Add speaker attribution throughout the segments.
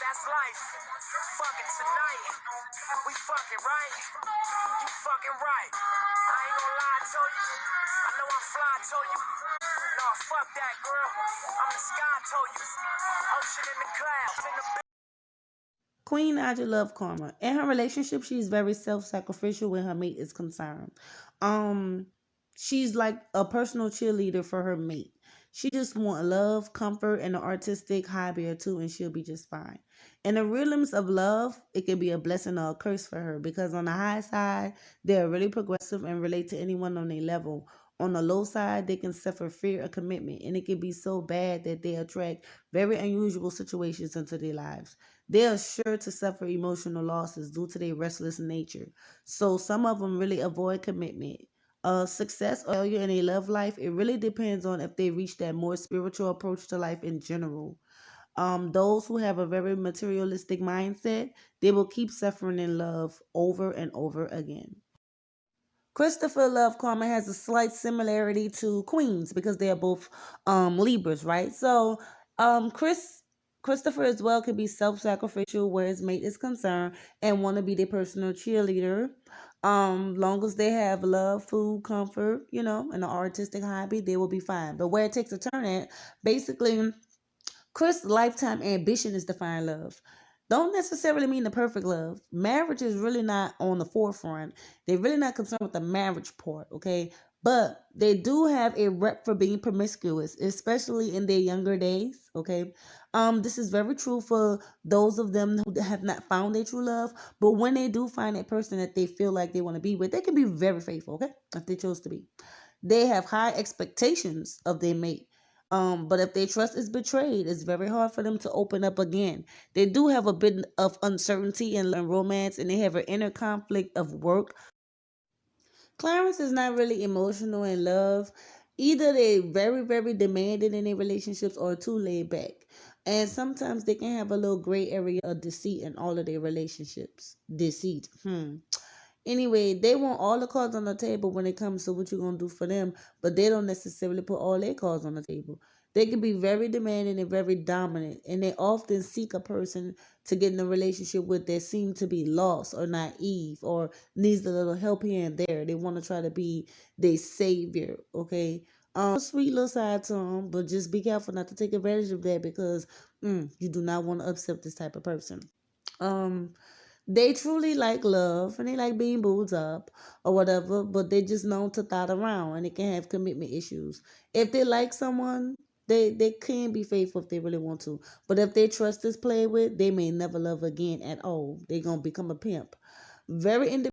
Speaker 1: That's life. Fucking tonight. We fucking right. You fucking right. I ain't gonna lie to you. I know I'm fly to you. No, fuck that, girl. I'm the sky to you. Ocean in the clouds. In the
Speaker 2: Queen Naija love karma. In her relationship, she's very self-sacrificial when her mate is concerned. Um, she's like a personal cheerleader for her mate. She just want love, comfort, and an artistic hobby or two, and she'll be just fine. In the realms of love, it can be a blessing or a curse for her because on the high side, they're really progressive and relate to anyone on their level. On the low side, they can suffer fear of commitment, and it can be so bad that they attract very unusual situations into their lives. They are sure to suffer emotional losses due to their restless nature. So some of them really avoid commitment. Success or failure in a love life, it really depends on if they reach that more spiritual approach to life in general. Those who have a very materialistic mindset, they will keep suffering in love over and over again. Christopher Love Karma has a slight similarity to Queens because they are both Libras, right? So Christopher as well could be self-sacrificial where his mate is concerned and want to be their personal cheerleader. Long as they have love, food, comfort, and an artistic hobby, they will be fine. But where it takes a turn at, basically Chris' lifetime ambition is to find love. Don't necessarily mean the perfect love. Marriage is really not on the forefront. They're really not concerned with the marriage part, okay? But they do have a rep for being promiscuous, especially in their younger days, okay? This is very true for those of them who have not found their true love. But when they do find a person that they feel like they want to be with, they can be very faithful, okay? If they chose to be. They have high expectations of their mate. But if their trust is betrayed, it's very hard for them to open up again. They do have a bit of uncertainty in romance, and they have an inner conflict of work. Clarence is not really emotional in love. Either they very, very demanding in their relationships or too laid back. And sometimes they can have a little gray area of deceit in all of their relationships. Deceit. Anyway, they want all the cards on the table when it comes to what you're gonna do for them, but they don't necessarily put all their cards on the table. They can be very demanding and very dominant, and they often seek a person to get in a relationship with that seem to be lost or naive or needs a little help here and there. They want to try to be their savior, okay? Sweet little side to them, but just be careful not to take advantage of that because you do not want to upset this type of person. Um, they truly like love and they like being booed up or whatever, but they just known to thought around and they can have commitment issues. If they like someone, they can be faithful if they really want to. But if their trust is played with, they may never love again at all. They're gonna become a pimp. Very independent.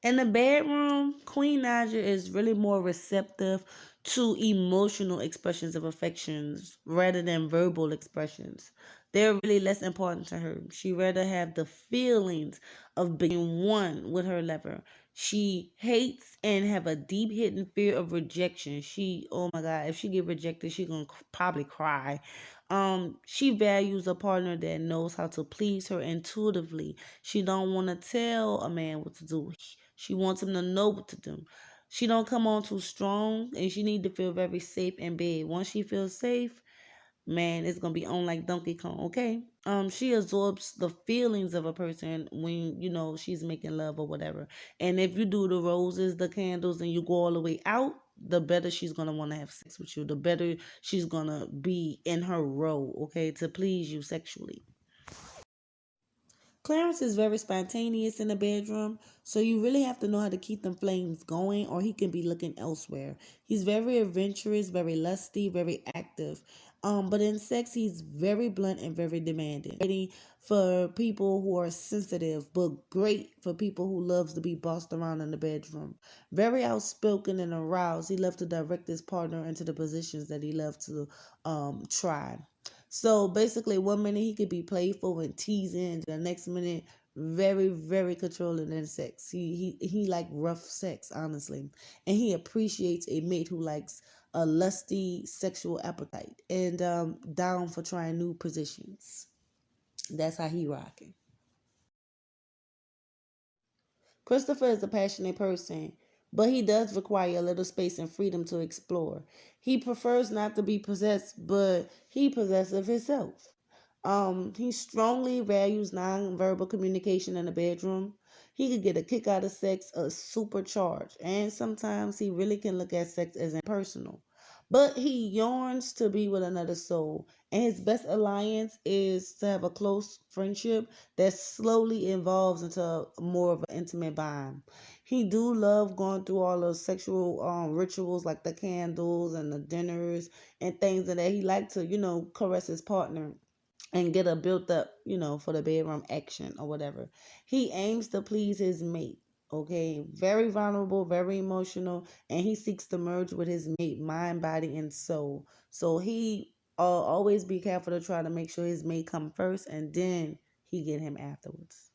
Speaker 2: In the bedroom, Queen Naja is really more receptive to emotional expressions of affections rather than verbal expressions. They're really less important to her. She rather have the feelings of being one with her lover. She hates and have a deep hidden fear of rejection. Oh my God, if she get rejected, she gonna probably cry. She values a partner that knows how to please her intuitively. She don't want to tell a man what to do. She wants him to know what to do. She don't come on too strong, and she need to feel very safe in bed. Once she feels safe, man, it's gonna be on like Donkey Kong. Okay. She absorbs the feelings of a person when she's making love or whatever. And if you do the roses, the candles, and you go all the way out, the better she's gonna want to have sex with you. The better she's gonna be in her role, okay, to please you sexually. Clarence is very spontaneous in the bedroom, so you really have to know how to keep them flames going, or he can be looking elsewhere. He's very adventurous, very lusty, very active. But in sex, he's very blunt and very demanding. Ready for people who are sensitive, but great for people who loves to be bossed around in the bedroom. Very outspoken and aroused. He loves to direct his partner into the positions that he loves to try. So basically, one minute he could be playful and teasing, and the next minute very, very controlling in sex. He like rough sex, honestly, and he appreciates a mate who likes a lusty sexual appetite, and down for trying new positions. That's how he rocking. Christopher is a passionate person, but he does require a little space and freedom to explore. He prefers not to be possessed, but he possessive himself. He strongly values nonverbal communication in the bedroom. He could get a kick out of sex, a supercharged, and sometimes he really can look at sex as impersonal. But he yearns to be with another soul, and his best alliance is to have a close friendship that slowly evolves into more of an intimate bond. He do love going through all the sexual rituals like the candles and the dinners and things that he like to, caress his partner and get a built up, for the bedroom action or whatever. He aims to please his mate. Okay, very vulnerable, very emotional, and he seeks to merge with his mate, mind, body, and soul. So he always be careful to try to make sure his mate come first, and then he get him afterwards.